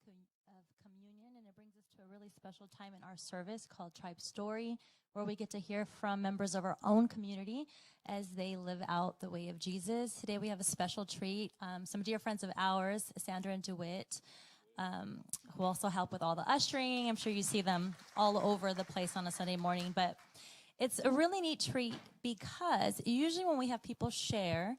of communion, and it brings us to a really special time in our service called Tribe Story, where we get to hear from members of our own community as they live out the way of Jesus. Today we have a special treat. Some dear friends of ours, Sandra and DeWitte, who also help with all the ushering. I'm sure you see them all over the place on a Sunday morning, but it's a really neat treat because usually when we have people share,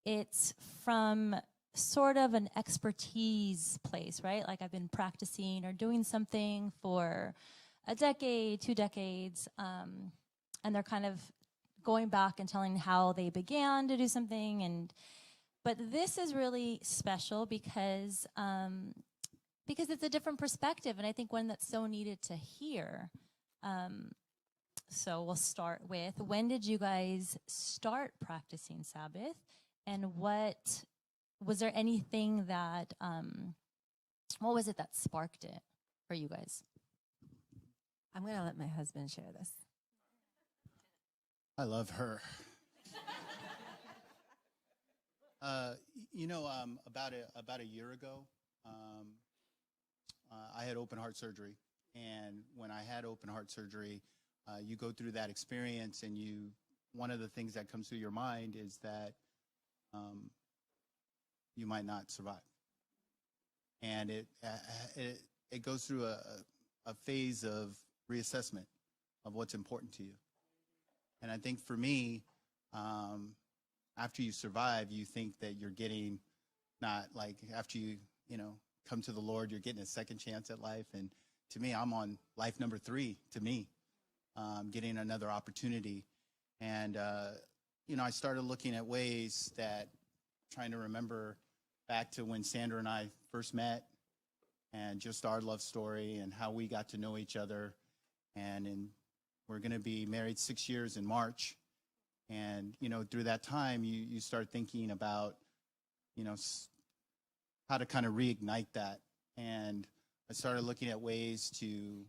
it's from sort of an expertise place, right? Like I've been practicing or doing something for a decade, 2 decades, and they're kind of going back and telling how they began to do something. But this is really special because it's a different perspective, and I think one that's so needed to hear. So we'll start with, when did you guys start practicing Sabbath, and was there anything that, what was it that sparked it for you guys? I'm going to let my husband share this. I love her. About a year ago, I had open heart surgery. And when I had open heart surgery, you go through that experience, and one of the things that comes through your mind is that you might not survive. And it goes through a phase of reassessment of what's important to you. And I think for me, after you survive, you think that you're getting, not like after you come to the Lord, you're getting a second chance at life. And to me, I'm on life number 3, to me, getting another opportunity. And, I started looking at ways that, trying to remember back to when Sandra and I first met, and just our love story and how we got to know each other. And we're going to be married 6 years in March. And, through that time, you start thinking about, how to kind of reignite that. And I started looking at ways to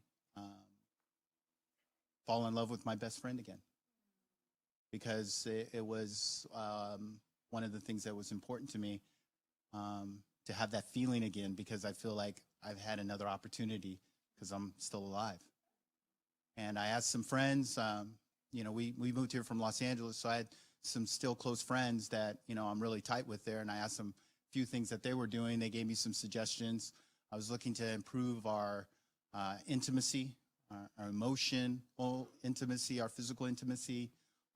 fall in love with my best friend again. Because it was one of the things that was important to me, to have that feeling again, because I feel like I've had another opportunity because I'm still alive. And I asked some friends, we moved here from Los Angeles, so I had some still close friends that, I'm really tight with there. And I asked them a few things that they were doing. They gave me some suggestions. I was looking to improve our intimacy, our emotional intimacy, our physical intimacy,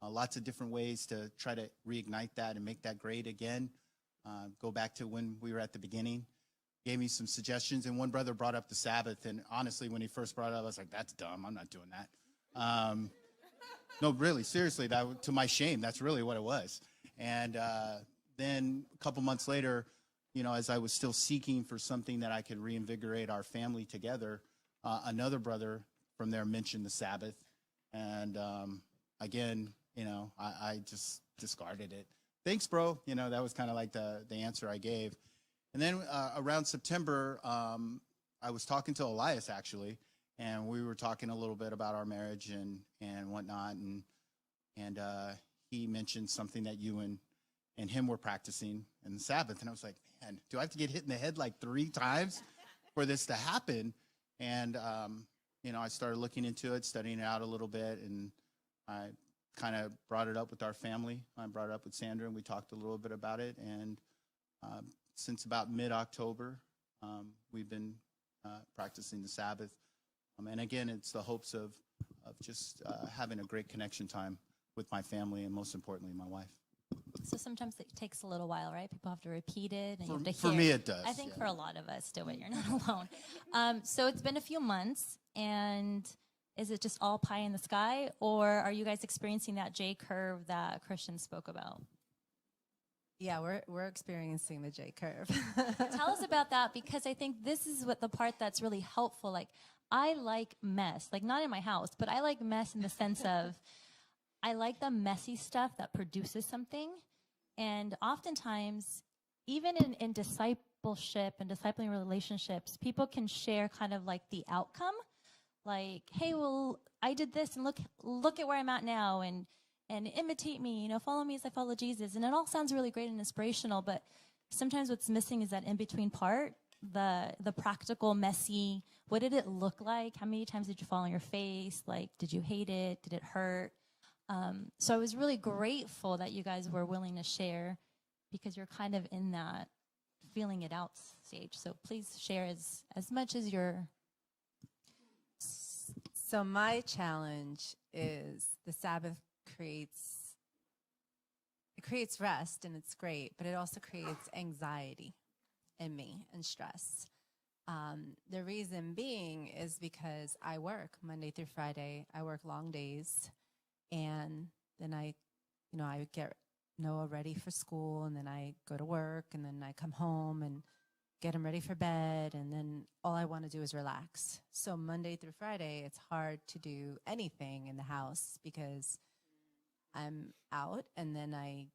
lots of different ways to try to reignite that and make that great again. Go back to when we were at the beginning. Gave me some suggestions, and one brother brought up the Sabbath, and honestly, when he first brought it up, I was like, that's dumb, I'm not doing that. No, really, seriously, to my shame, that's really what it was. And then a couple months later, as I was still seeking for something that I could reinvigorate our family together, another brother from there mentioned the Sabbath, and again, I just discarded it. Thanks, bro. That was kind of like the answer I gave. And then around September, I was talking to Elias, actually, and we were talking a little bit about our marriage and whatnot. And he mentioned something that you and him were practicing in the Sabbath. And I was like, man, do I have to get hit in the head like 3 times for this to happen? And, I started looking into it, studying it out a little bit, and I kind of brought it up with our family. I brought it up with Sandra, and we talked a little bit about it. And since about mid-October, we've been practicing the Sabbath. And again, it's the hopes of just having a great connection time with my family, and most importantly, my wife. So sometimes it takes a little while, right? People have to repeat it, and you have to For hear. me, it does. I think for a lot of us, DeWitte, you're not alone. So it's been a few months, and is it just all pie in the sky, or are you guys experiencing that J curve that Christian spoke about? Yeah, we're experiencing the J curve. Tell us about that, because I think this is what the part that's really helpful. Like, I like mess, like not in my house, but I like mess in the sense of I like the messy stuff that produces something. And oftentimes, even in discipleship and discipling relationships, people can share kind of like the outcome. Like, hey, well, I did this, and look at where I'm at now, and imitate me, follow me as I follow Jesus. And it all sounds really great and inspirational, but sometimes what's missing is that in-between part. the practical, messy, what did it look like? How many times did you fall on your face? Like, did you hate it? Did it hurt? So I was really grateful that you guys were willing to share, because you're kind of in that feeling it out stage. So please share as much as you're. So my challenge is the Sabbath creates rest, and it's great, but it also creates anxiety in me and stress. The reason being is because I work Monday through Friday. I work long days, and then I get Noah ready for school, and then I go to work, and then I come home and get him ready for bed, and then all I want to do is relax. So Monday through Friday, it's hard to do anything in the house because I'm out, and then I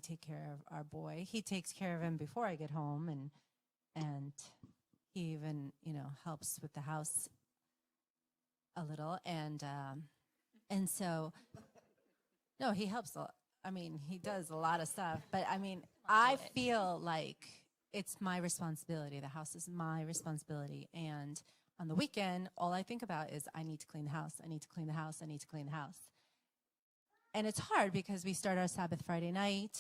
take care of our boy. He takes care of him before I get home, and he even helps with the house a little, and so no, he helps a lot. I mean, he does a lot of stuff, but I mean, I feel like it's my responsibility. The house is my responsibility. And on the weekend, all I think about is I need to clean the house. I need to clean the house. I need to clean the house. And it's hard because we start our Sabbath Friday night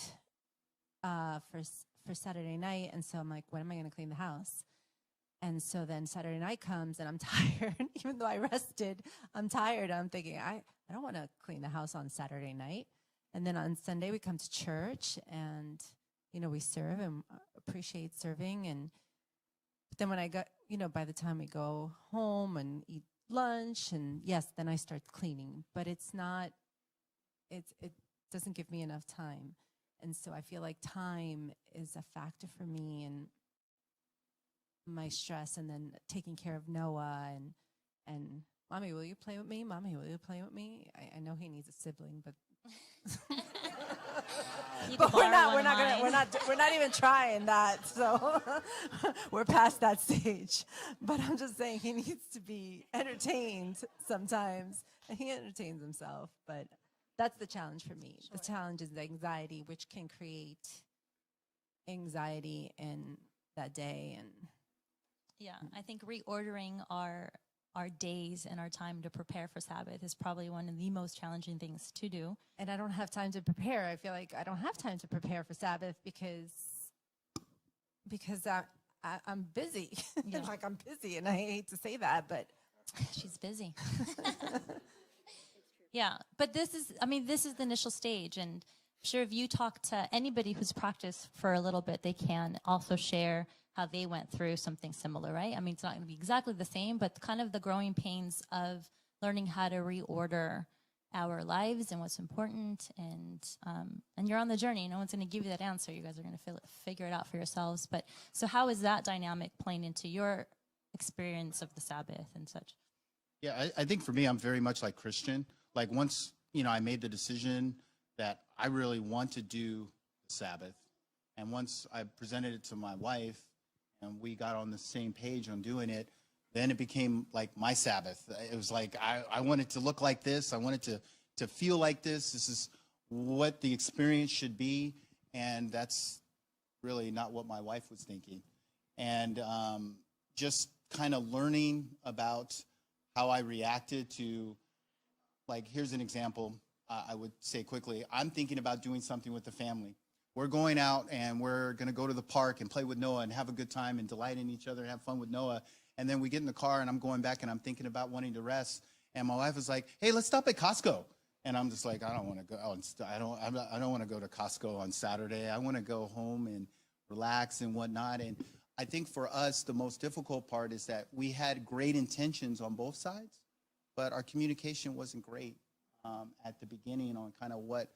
for Saturday night. And so I'm like, when am I going to clean the house? And so then Saturday night comes and I'm tired. Even though I rested, I'm tired. I'm thinking, I don't want to clean the house on Saturday night. And then on Sunday we come to church and, we serve and appreciate serving. But then when I got, by the time we go home and eat lunch, and yes, then I start cleaning. But it doesn't give me enough time. And so I feel like time is a factor for me and my stress, and then taking care of Noah and Mommy, will you play with me? Mommy, will you play with me? I know he needs a sibling, but but we're not even trying that. So we're past that stage. But I'm just saying he needs to be entertained sometimes, and he entertains himself. But that's the challenge for me. Sure. The challenge is the anxiety, which can create anxiety in that day. And yeah, I think reordering our days and our time to prepare for Sabbath is probably one of the most challenging things to do. And I don't have time to prepare. I feel like I don't have time to prepare for Sabbath because I'm busy. Yeah. Like I'm busy, and I hate to say that, but she's busy. Yeah, but this is the initial stage, and I'm sure if you talk to anybody who's practiced for a little bit, they can also share how they went through something similar, right? I mean, it's not going to be exactly the same, but kind of the growing pains of learning how to reorder our lives and what's important, and you're on the journey. No one's going to give you that answer. You guys are going to figure it out for yourselves. But so how is that dynamic playing into your experience of the Sabbath and such? Yeah, I think for me, I'm very much like Christian. Like once, I made the decision that I really want to do the Sabbath, and once I presented it to my wife, and we got on the same page on doing it, then it became like my Sabbath. It was like I wanted to look like this. I wanted to feel like this. This is what the experience should be, and that's really not what my wife was thinking. And just kind of learning about how I reacted to, like, here's an example I would say quickly. I'm thinking about doing something with the family. We're going out and we're going to go to the park and play with Noah and have a good time and delight in each other and have fun with Noah. And then we get in the car and I'm going back and I'm thinking about wanting to rest. And my wife was like, hey, let's stop at Costco. And I'm just like, I don't want to go. I don't want to go to Costco on Saturday. I want to go home and relax and whatnot. And I think for us, the most difficult part is that we had great intentions on both sides, but our communication wasn't great at the beginning on kind of what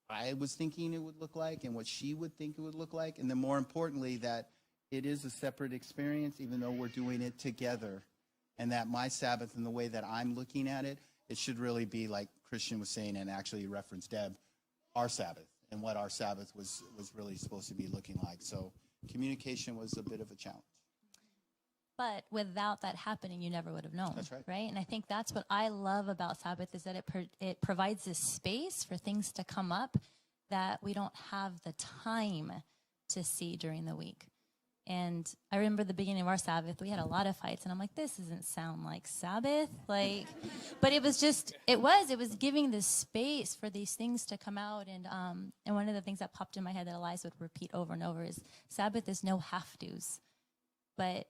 I was thinking it would look like and what she would think it would look like. And then more importantly, that it is a separate experience, even though we're doing it together. And that my Sabbath and the way that I'm looking at it, it should really be like Christian was saying, and actually referenced Deb, our Sabbath and what our Sabbath was really supposed to be looking like. So communication was a bit of a challenge. But without that happening, you never would have known. That's right. Right? And I think that's what I love about Sabbath, is that it provides this space for things to come up that we don't have the time to see during the week. And I remember the beginning of our Sabbath, we had a lot of fights, and I'm like, this doesn't sound like Sabbath. Like, but it was giving this space for these things to come out. And one of the things that popped in my head that Elias would repeat over and over is Sabbath is no have-tos, but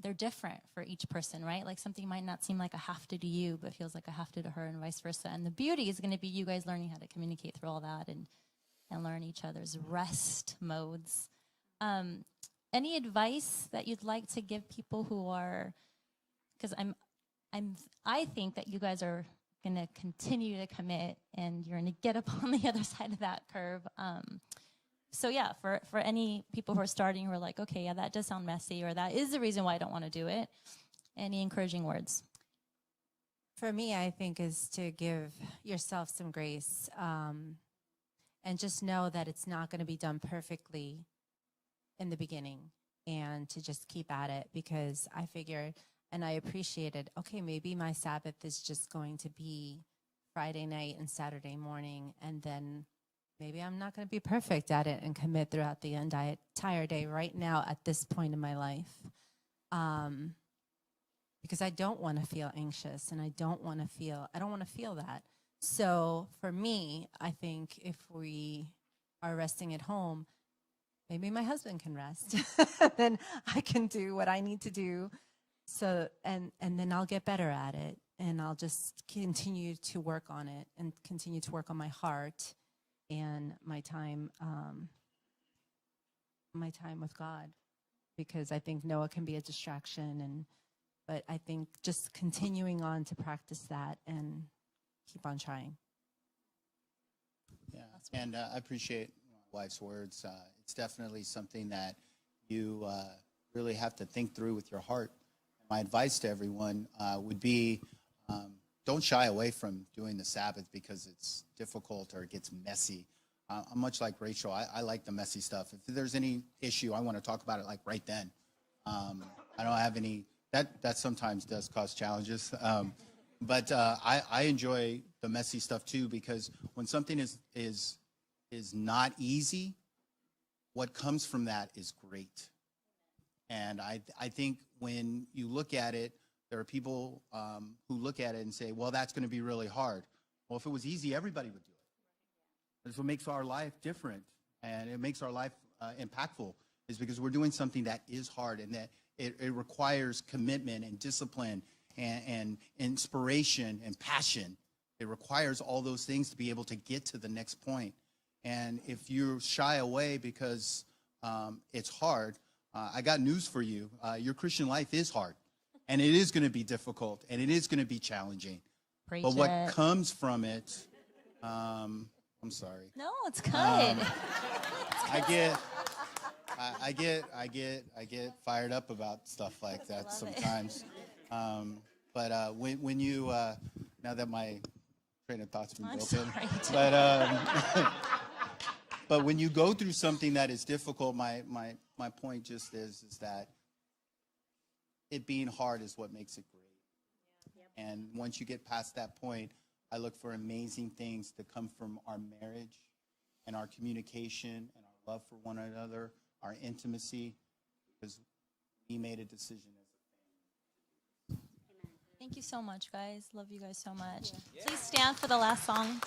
they're different for each person, right? Like something might not seem like a have-to to you, but feels like a have-to her, and vice versa. And the beauty is going to be you guys learning how to communicate through all that and learn each other's rest modes. Any advice that you'd like to give people who are, because I think that you guys are going to continue to commit and you're going to get up on the other side of that curve. So yeah, for any people who are starting who are like, okay, yeah, that does sound messy, or that is the reason why I don't want to do it. Any encouraging words? For me, I think is to give yourself some grace, and just know that it's not going to be done perfectly in the beginning, and to just keep at it, because I figured and I appreciated, okay, maybe my Sabbath is just going to be Friday night and Saturday morning, and then maybe I'm not going to be perfect at it and commit throughout the entire day right now at this point in my life, because I don't want to feel anxious, and I don't want to feel that. So for me, I think if we are resting at home, maybe my husband can rest. Then I can do what I need to do. So, and then I'll get better at it, and I'll just continue to work on it and continue to work on my heart and my time with God, because I think Noah can be a distraction, but I think just continuing on to practice that and keep on trying. Yeah, and I appreciate my wife's words. It's definitely something that you really have to think through with your heart. My advice to everyone would be, don't shy away from doing the Sabbath because it's difficult or it gets messy. I'm much like Rachel. I like the messy stuff. If there's any issue, I want to talk about it like right then. I don't have any. That sometimes does cause challenges. But I enjoy the messy stuff too, because when something is not easy, what comes from that is great. And I think when you look at it, there are people who look at it and say, well, that's going to be really hard. Well, if it was easy, everybody would do it. That's what makes our life different, and it makes our life impactful, is because we're doing something that is hard, and that it requires commitment and discipline and inspiration and passion. It requires all those things to be able to get to the next point. And if you shy away because it's hard, I got news for you. Your Christian life is hard, and it is going to be difficult, and it is going to be challenging. Preach but what it. comes from it, I'm sorry. No, it's good. I get fired up about stuff like that sometimes. But when you now that my train of thought's been broken, but when you go through something that is difficult, my point just is that it being hard is what makes it great. Yeah. And once you get past that point, I look for amazing things to come from our marriage and our communication and our love for one another, our intimacy, because we made a decision as a family. Thank you so much, guys. Love you guys so much. Yeah. Please stand for the last song.